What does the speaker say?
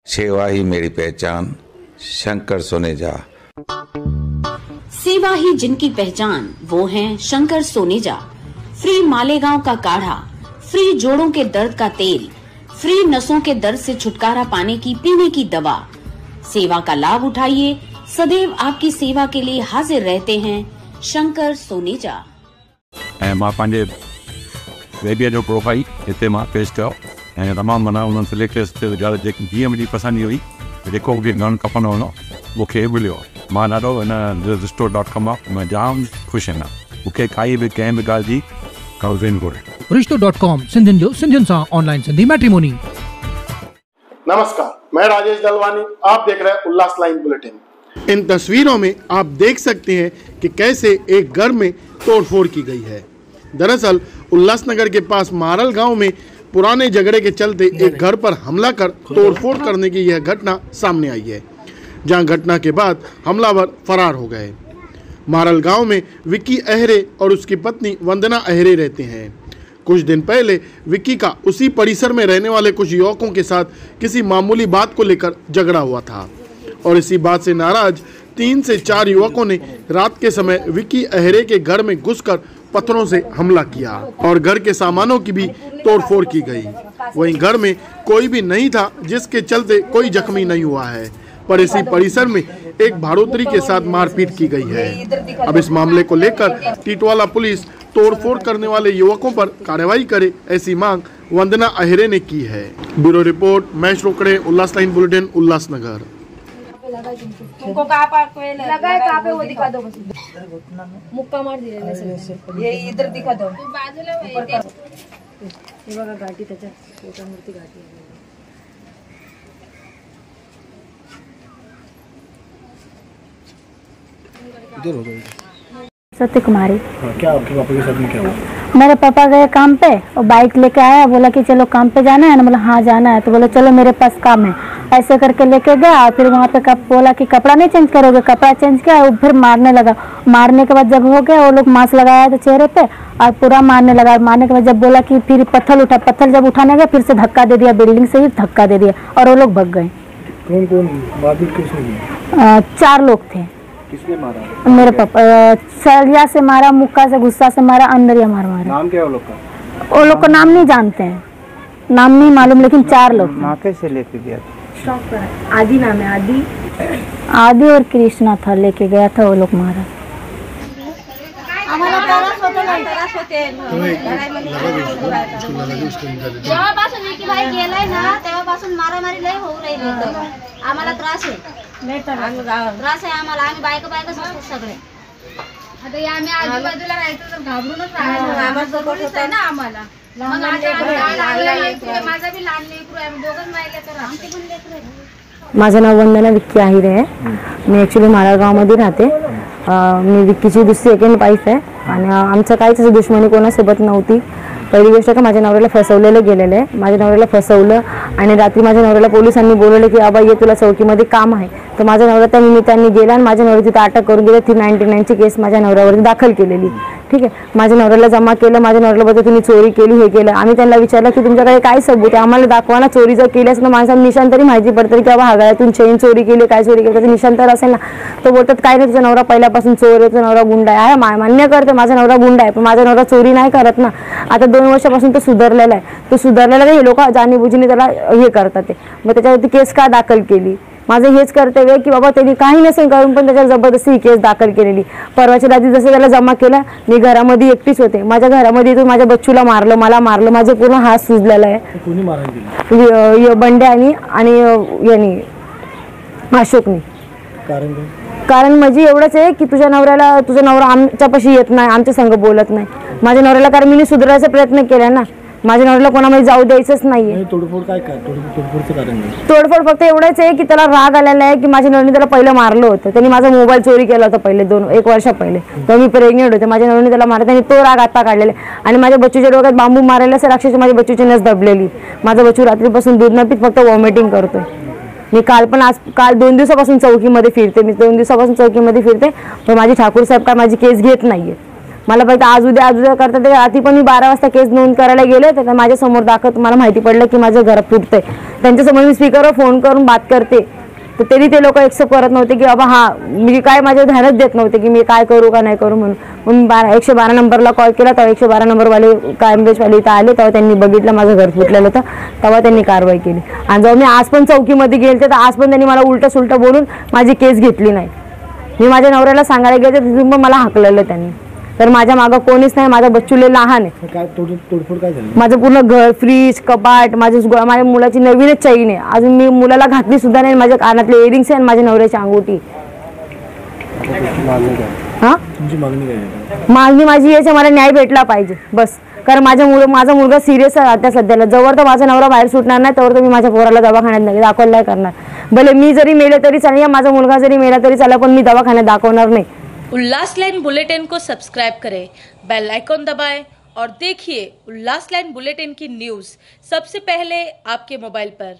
सेवा ही मेरी पहचान, शंकर सोनेजा। सेवा ही जिनकी पहचान, वो हैं शंकर सोनेजा। फ्री मालेगांव का काढ़ा, फ्री जोड़ों के दर्द का तेल, फ्री नसों के दर्द से छुटकारा पाने की पीने की दवा। सेवा का लाभ उठाइए, सदैव आपकी सेवा के लिए हाजिर रहते हैं शंकर सोनेजा। मां पंहिंजे बेबीअ जो प्रोफाइल हिते मां पेश कयो ऐं तमामु माना उन्हनि सिलेक्ट जेकी जीअं मुंहिंजी पसंदि हुई, जेको बि गन खपंदो हुओ मूंखे मिलियो। मां ॾाढो हिन रिश्तो.com मां जाम ख़ुशि आहियां। मूंखे काई बि कंहिं बि ॻाल्हि जी काउंसलिंग घुरे। रिश्तो.com सिंधियुनि जो सिंधियुनि सां ऑनलाइन सिंधी मैट्रिमोनी। नमस्कार, मैं राजेश दलवानी, आप देख रहे हैं उल्लास लाइन बुलेटिन। इन तस्वीरों में आप देख सकते हैं कि कैसे एक घर में तोड़फोड़ की गई है। दरअसल उल्लासनगर के पास मारल गांव में पुराने झगड़े के चलते एक घर पर हमला कर तोड़फोड़ करने की यह घटना सामने आई है, जहां घटना के बाद हमलावर फरार हो गए। मारल गांव में विक्की अहरे और उसकी पत्नी वंदना अहरे रहते हैं। कुछ दिन पहले विक्की का उसी परिसर में रहने वाले कुछ युवकों के साथ किसी मामूली बात को लेकर झगड़ा हुआ था और इसी बात से नाराज 3 से 4 युवकों ने रात के समय विक्की अहरे के घर में घुसकर पत्थरों से हमला किया और घर के सामानों की भी तोड़फोड़ की गई। वहीं घर में कोई भी नहीं था, जिसके चलते कोई जख्मी नहीं हुआ है, पर इसी परिसर में एक भाड़ोतरी के साथ मारपीट की गई है। अब इस मामले को लेकर टीटवाला पुलिस तोड़फोड़ करने वाले युवकों पर कार्रवाई करे, ऐसी मांग वंदना अहरे ने की है। ब्यूरो रिपोर्ट, महेश रोकड़े, उल्लास लाइन बुलेटिन, उल्लासनगर। उनको कहाँ पे लगा है, कहाँ पे वो दिखा दो, बस मुक्का मार दिया। ये इधर दिखा दो, ये बघा घाटी, त्याच्या पोटावरती घाटी आहे। सत्य कुमारी। क्या आपके पापा के साथ में क्या हुआ? मेरे पापा गए काम पे और बाइक लेके आया, बोला कि चलो काम पे जाना है ना, बोला हाँ जाना है, तो बोला चलो मेरे पास काम है, ऐसे करके लेके गया। फिर वहाँ पे बोला कि कपड़ा नहीं चेंज करोगे, कपड़ा चेंज किया और फिर मारने लगा। मारने के बाद जब हो गया, वो लोग मास्क लगाया था चेहरे पे और पूरा मारने लगा। मारने के बाद जब बोला कि फिर पत्थर उठा, पत्थर जब उठाने गया फिर से धक्का दे दिया, बिल्डिंग से ही धक्का दे दिया और वो लोग भग गए। कौन कौन मारपीट किसने की? 4 लोग थे। किसने मारा? मेरे पापा सरिया से मारा, मुक्का से, गुस्सा से मारा, अंदरिया मारा। नाम क्या है वो लोग का? वो लोग का नाम नहीं जानते हैं, नाम नहीं मालूम, लेकिन 4 लोग। माँ कैसे लेके गया? आदि नाम है, आदि और कृष्णा था, लेके गया था, वो लोग मारा। जेव्हापासून विकी भाई गेलाय ना, तेव्हापासून मारामारी लय होऊ राहिली। आम्हाला त्रास आहे, त्रास आहे आम्हाला, आम्ही बायकाच असतो सगळे। आता आम्ही आजूबाजूला राहायचो तर घाबरूनच राहायचो ना आम्हाला। मग माझा बी लहान लेकरू आहे, दोघंच मारले तर आमचे पण लेकरू आहे। माझं नाव वंदना विक्की आहिरे आहे। मी ॲक्च्युली माळगावमध्ये राहते। मी विक्कीची दुसरी सेकंड वाईफ आहे आणि आमचं काहीच दुश्मनी कोणासोबत नव्हती। पहिली गोष्ट का माझ्या नवऱ्याला फसवलेलं गेलेलं आहे, माझ्या नवऱ्याला फसवलं आणि रात्री माझ्या नवऱ्याला पोलिसांनी बोलवलं की आबा ये तुला चौकीमध्ये काम आहे, तर माझ्या नवरा त्या निमित्ताने गेला आणि माझ्या नवऱ्याची तिथे अटक करून गेले। 399 ची केस माझ्या नवऱ्यावरती दाखल केलेली, ठीक आहे। माझ्या नवऱ्याला जमा केलं, माझ्या नवऱ्याला बोलतो तुम्ही चोरी केली, हे केलं। आम्ही त्यांना विचारलं की तुमच्याकडे काय सबूत आहे, आम्हाला दाखवा ना। चोरी जर केली असेल तर माणसाला निशाण तरी माहिती पडतं की बाबा हागाळ्यातून चेन चोरी केली, काय चोरी केली, त्याचं निशाण तर असेल ना। तो बोलतात काय नाही, तुझा नवरा पहिल्यापासून चोर आहे, तुझा नवरा गुंडा आहे। मान्य करते माझा नवरा गुंडा आहे, पण माझा नवरा चोरी नाही करत ना। आता 2 वर्षापासून तो सुधारलेला आहे, तो सुधारलेला हे लोक जाणीबुजीने त्याला हे करतात ते। मग त्याच्यावरती केस का दाखल केली? माझं हेच कर्तव्य की बाबा त्यांनी काही नसेल करून पण त्याच्यावर जबरदस्ती ही केस दाखल केलेली। परवाच्या रात्री जसं त्याला जमा केलं, मी घरामध्ये एकटीच होते। माझ्या घरामध्ये तो माझ्या बच्चूला मारलं, मला मारलं, माझं पूर्ण हात सुजलेला आहे। कोणी मारहाण बंड्या आणि यांनी अशोकनी। कारण म्हणजे एवढंच आहे की तुझा नवरा आमच्यापाशी येत नाही, आमच्या संग बोलत नाही। माझ्या नवऱ्याला कारण मी सुधारायचा प्रयत्न केला ना, माझ्या नवऱ्याला कोणामध्ये जाऊ द्यायचंच नाहीये। तोडफोड फक्त एवढंच आहे की त्याला राग आलेला आहे की माझ्या नवऱ्याने त्याला पहिलं मारलं होतं, त्यांनी माझा मोबाईल चोरी केला होता पहिले 1 वर्ष पहिले, तर मी प्रेग्नेंट होते। माझ्या नवऱ्याने त्याला मारलं, त्यांनी तो राग आता काढलेला आहे आणि माझ्या बच्चूच्या डोक्यात बांबू मारायला असेल, अक्षरशः माझ्या बच्चूची नस दबलेली। माझा बच्चू रात्रीपासून दूध न पीत फक्त वॉमिटिंग करतोय। मी काल 2 दिवसापासून चौकीमध्ये फिरते, पण माझी ठाकूर साहेब काय माझी केस घेत नाहीये। मला फक्त आज उद्या करतात. ते रात्री पण मी 12 वाजता केस नोंद करायला गेले तर माझ्या समोर दाखवत मला माहिती पडलं की माझं घर फुटतंय. त्यांच्यासमोर मी स्पीकरवर फोन करून बात करते तर तरी ते लोक एक्सेप्ट करत नव्हते की बाबा हा मी काय माझ्या ध्यानच देत नव्हते की मी काय करू का नाही करू म्हणून. मग मी 112 नंबरला कॉल केला तेव्हा 112 नंबरवाले ॲम्ब्युलन्सवाले इथं आले. तेव्हा त्यांनी बघितलं माझं घर फुटलेलं होतं. तेव्हा त्यांनी कारवाई केली. आणि जेव्हा मी आज पण चौकीमध्ये गेले तर आज पण त्यांनी मला उलटं सुलटं बोलून माझी केस घेतली नाही. मी माझ्या नवऱ्याला सांगायला गेले तर तिथून पण मला हाकललं त्यांनी. तर माझ्या मागं कोणीच नाही. माझा बच्चूले लहान आहे. काय तोडफोड काय झाली? माझं पूर्ण घर, फ्रीज, कपाट, माझ्या मुलाची नवीनच चैन आहे. अजून मी मुलाला घातली सुद्धा नाही. माझ्या कानातले इयरिंग्स आहे आणि माझ्या नवऱ्याची अंगुठी. हा तुमची मागणी काय आहे? मागणी माझी याची मला न्याय भेटला पाहिजे बस. कारण माझा मुलगा सिरियस आहे आता सध्याला. जवळ तर माझा नवरा बाहेर सुटणार नाही तोवर तर मी माझ्या पोराला दवाखान्यात नाही दाखवलं नाही करणार. भले मी जरी मेले तरी चालेल या माझा मुलगा जरी मेला तरी चालेल पण मी दवाखान्यात दाखवणार नाही. उल्लास लाइन बुलेटिन को सब्सक्राइब करें, बेल आइकॉन दबाएं और देखिए उल्लास लाइन बुलेटिन की न्यूज़ सबसे पहले आपके मोबाइल पर।